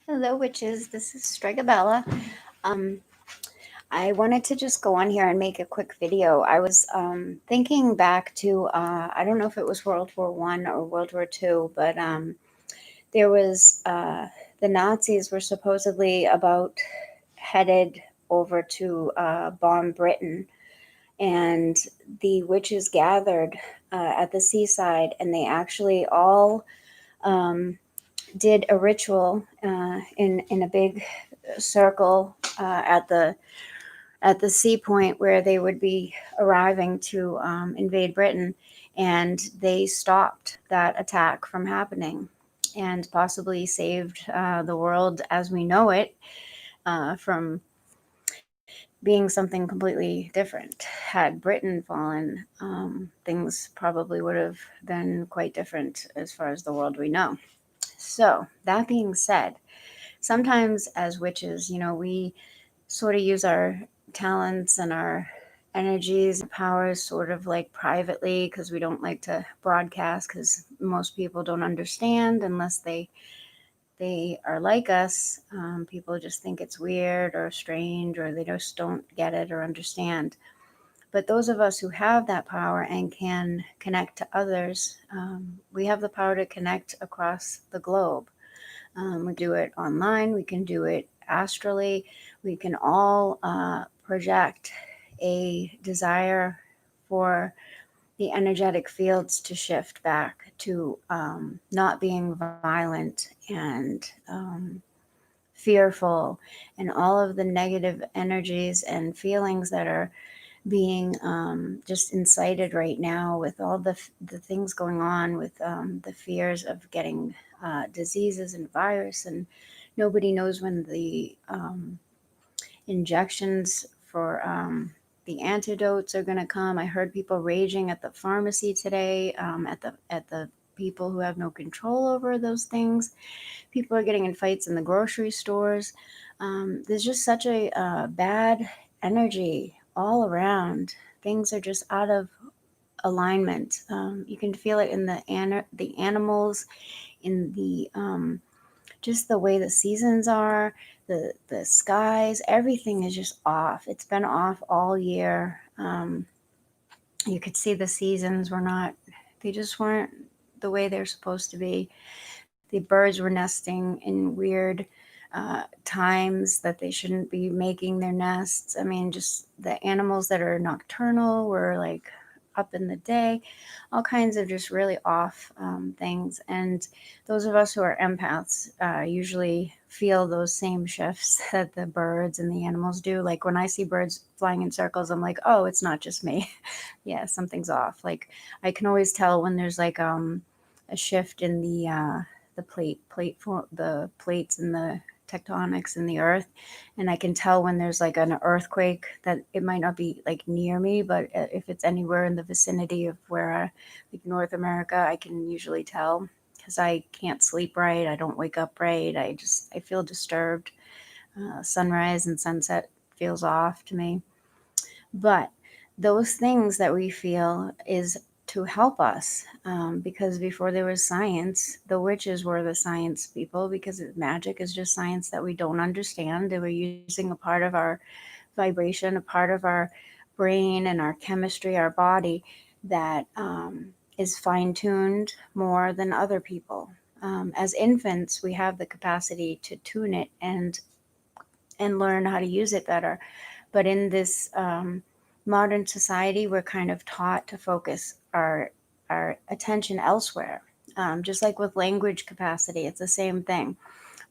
Hello, witches. This is Strigabella. Um, I wanted to just go on here and make a quick video. I was thinking back to I don't know if it was World War I or World War II, but there was the Nazis were supposedly about headed over to bomb Britain, and the witches gathered at the seaside, and they actually all um, did a ritual in a big circle at the sea point where they would be arriving to invade Britain, and they stopped that attack from happening, and possibly saved the world as we know it from being something completely different. Had Britain fallen, things probably would have been quite different as far as the world we know. So, that being said, sometimes as witches, we sort of use our talents and our energies and powers sort of like privately because we don't like to broadcast because most people don't understand unless they are like us. People just think it's weird or strange, or they just don't get it or understand. But those of us who have that power and can connect to others, we have the power to connect across the globe. We do it online, we can do it astrally, we can all project a desire for the energetic fields to shift back to not being violent and fearful, and all of the negative energies and feelings that are being just incited right now with all the things going on with the fears of getting diseases and virus, and nobody knows when the injections for the antidotes are going to come. I heard people raging at the pharmacy today, at the people who have no control over those things. People are getting in fights in the grocery stores. There's just such a bad energy all around. Things are just out of alignment. You can feel it in the animals, in the just the way the seasons are, the skies. Everything is just off. It's been off all year. You could see the seasons were not. They just weren't the way they're supposed to be. The birds were nesting in weird times that they shouldn't be making their nests. I mean, just the animals that are nocturnal were like up in the day, all kinds of just really off things. And those of us who are empaths usually feel those same shifts that the birds and the animals do. Like when I see birds flying in circles, I'm like, oh, it's not just me. Yeah, something's off. Like I can always tell when there's like a shift in the the plates and the tectonics in the earth, and I can tell when there's like an earthquake that it might not be like near me, but if it's anywhere in the vicinity of where like North America, I can usually tell because I can't sleep right, I don't wake up right, I feel disturbed. Sunrise and sunset feels off to me. But those things that we feel is to help us, because before there was science, the witches were the science people, because magic is just science that we don't understand. They were using a part of our vibration, a part of our brain and our chemistry, our body, that is fine tuned more than other people. As infants, we have the capacity to tune it and learn how to use it better. But in this modern society, we're kind of taught to focus our attention elsewhere. Just like with language capacity, it's the same thing.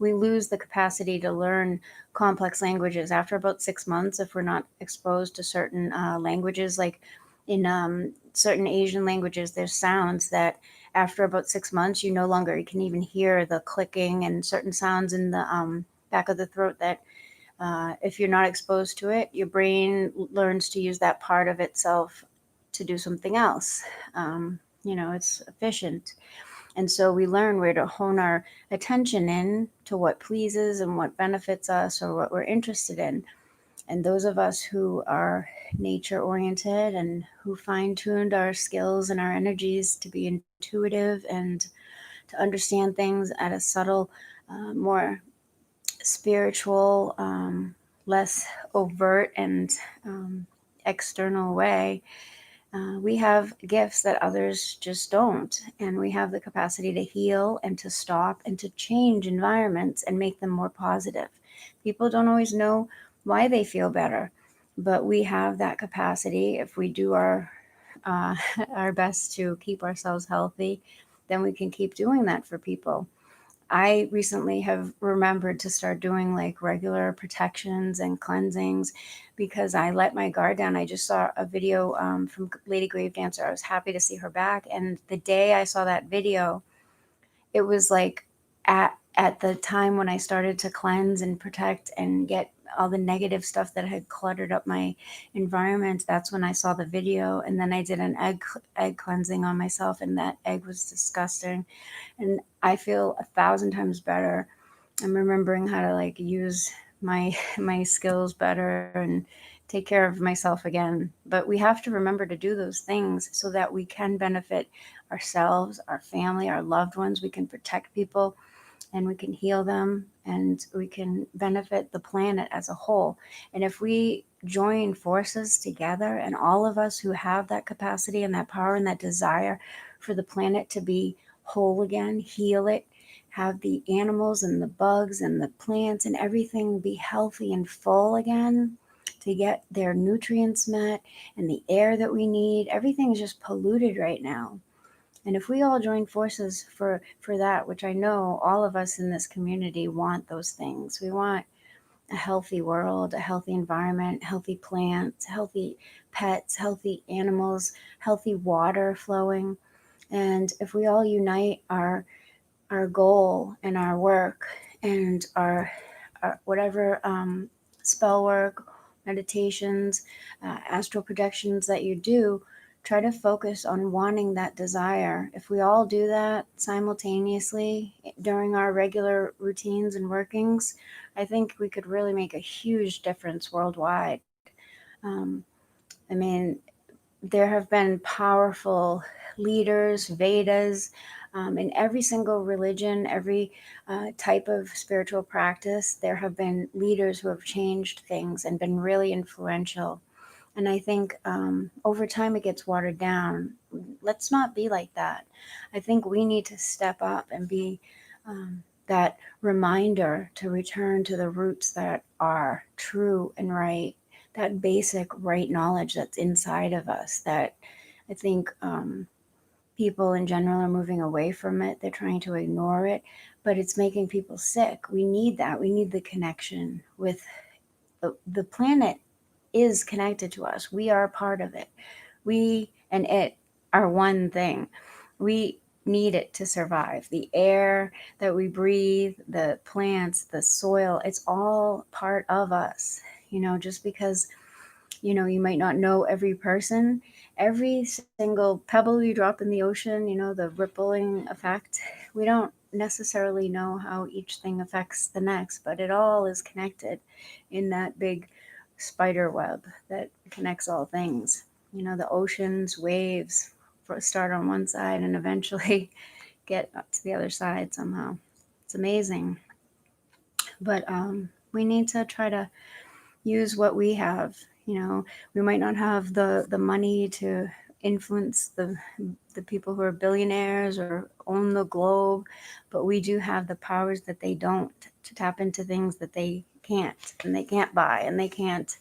We lose the capacity to learn complex languages after about 6 months if we're not exposed to certain languages. Like in certain Asian languages, there's sounds that after about 6 months, you no longer you can even hear the clicking, and certain sounds in the back of the throat that if you're not exposed to it, your brain learns to use that part of itself to do something else. It's efficient. And so we learn where to hone our attention in to what pleases and what benefits us or what we're interested in. And those of us who are nature oriented and who fine tuned our skills and our energies to be intuitive and to understand things at a subtle, more spiritual, less overt and external way, we have gifts that others just don't. And we have the capacity to heal and to stop and to change environments and make them more positive. People don't always know why they feel better, but we have that capacity. If we do uh, our best to keep ourselves healthy, then we can keep doing that for people. I recently have remembered to start doing like regular protections and cleansings because I let my guard down. I just saw a video from Lady Grave Dancer. I was happy to see her back. And the day I saw that video, it was like at the time when I started to cleanse and protect and get all the negative stuff that had cluttered up my environment. That's when I saw the video, and then I did an egg cleansing on myself, and that egg was disgusting, and I feel 1,000 times better. I'm remembering how to like use my my skills better and take care of myself again. But we have to remember to do those things so that we can benefit ourselves, our family, our loved ones. We can protect people and we can heal them and we can benefit the planet as a whole. And if we join forces together, and all of us who have that capacity and that power and that desire for the planet to be whole again, heal it, have the animals and the bugs and the plants and everything be healthy and full again, to get their nutrients met, and the air that we need, everything's just polluted right now. And if we all join forces for that, which I know all of us in this community want those things. We want a healthy world, a healthy environment, healthy plants, healthy pets, healthy animals, healthy water flowing. And if we all unite our goal and our work and our whatever spell work, meditations, astral projections that you do, try to focus on wanting that desire. If we all do that simultaneously during our regular routines and workings, I think we could really make a huge difference worldwide. Um, I mean, there have been powerful leaders, Vedas, in every single religion, every type of spiritual practice. There have been leaders who have changed things and been really influential. And I think over time it gets watered down. Let's not be like that. I think we need to step up and be that reminder to return to the roots that are true and right, that basic right knowledge that's inside of us, that I think people in general are moving away from it. They're trying to ignore it, but it's making people sick. We need that. We need the connection with the planet is connected to us. We are a part of it. We and it are one thing. We need it to survive. The air that we breathe, the plants, the soil, it's all part of us. Just because you might not know every person, every single pebble you drop in the ocean, the rippling effect, we don't necessarily know how each thing affects the next, but it all is connected in that big spider web that connects all things. The oceans, waves start on one side and eventually get up to the other side somehow. It's amazing. But we need to try to use what we have. We might not have the money to influence the people who are billionaires or own the globe, but we do have the powers that they don't, to tap into things that they can't, and they can't buy, and they can't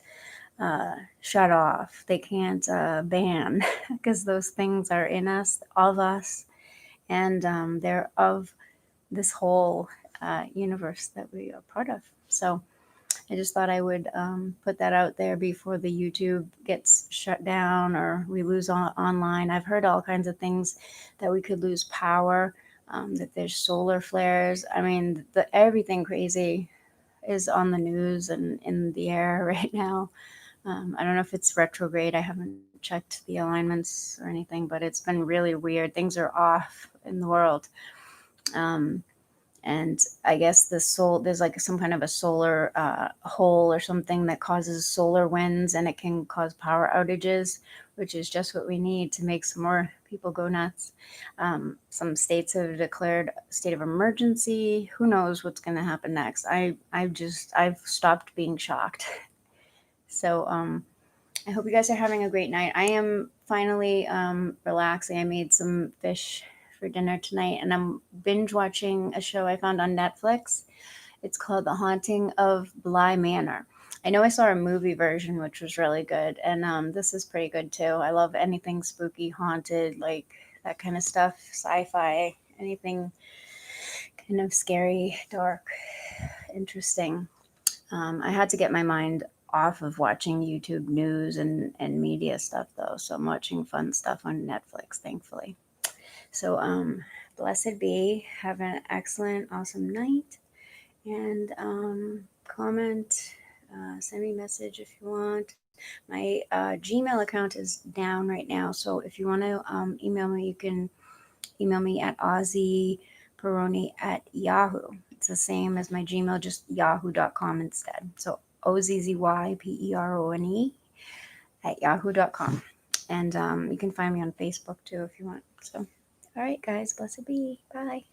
shut off, they can't ban, because those things are in us, of us, and they're of this whole universe that we are part of. So I just thought I would put that out there before the YouTube gets shut down or we lose online. I've heard all kinds of things that we could lose power, that there's solar flares. I mean, everything crazy is on the news and in the air right now. I don't know if it's retrograde. I haven't checked the alignments or anything, but it's been really weird. Things are off in the world. Um, And I guess there's like some kind of a solar hole or something that causes solar winds, and it can cause power outages, which is just what we need to make some more people go nuts. Some states have declared a state of emergency. Who knows what's going to happen next? I've stopped being shocked. So I hope you guys are having a great night. I am finally relaxing. I made some fish for dinner tonight, and I'm binge watching a show I found on Netflix. It's called The Haunting of Bly Manor. I know I saw a movie version, which was really good, and this is pretty good too. I love anything spooky, haunted, like that kind of stuff, sci-fi, anything kind of scary, dark, interesting. I had to get my mind off of watching YouTube news and media stuff though. So I'm watching fun stuff on Netflix, thankfully. So blessed be. Have an excellent, awesome night. And comment, send me a message if you want. My Gmail account is down right now. So if you want to email me, you can email me at ozzyperoni at Yahoo. It's the same as my Gmail, just yahoo.com instead. So OZZYPERONE at yahoo.com. And you can find me on Facebook too if you want. So, all right, guys, blessed be. Bye.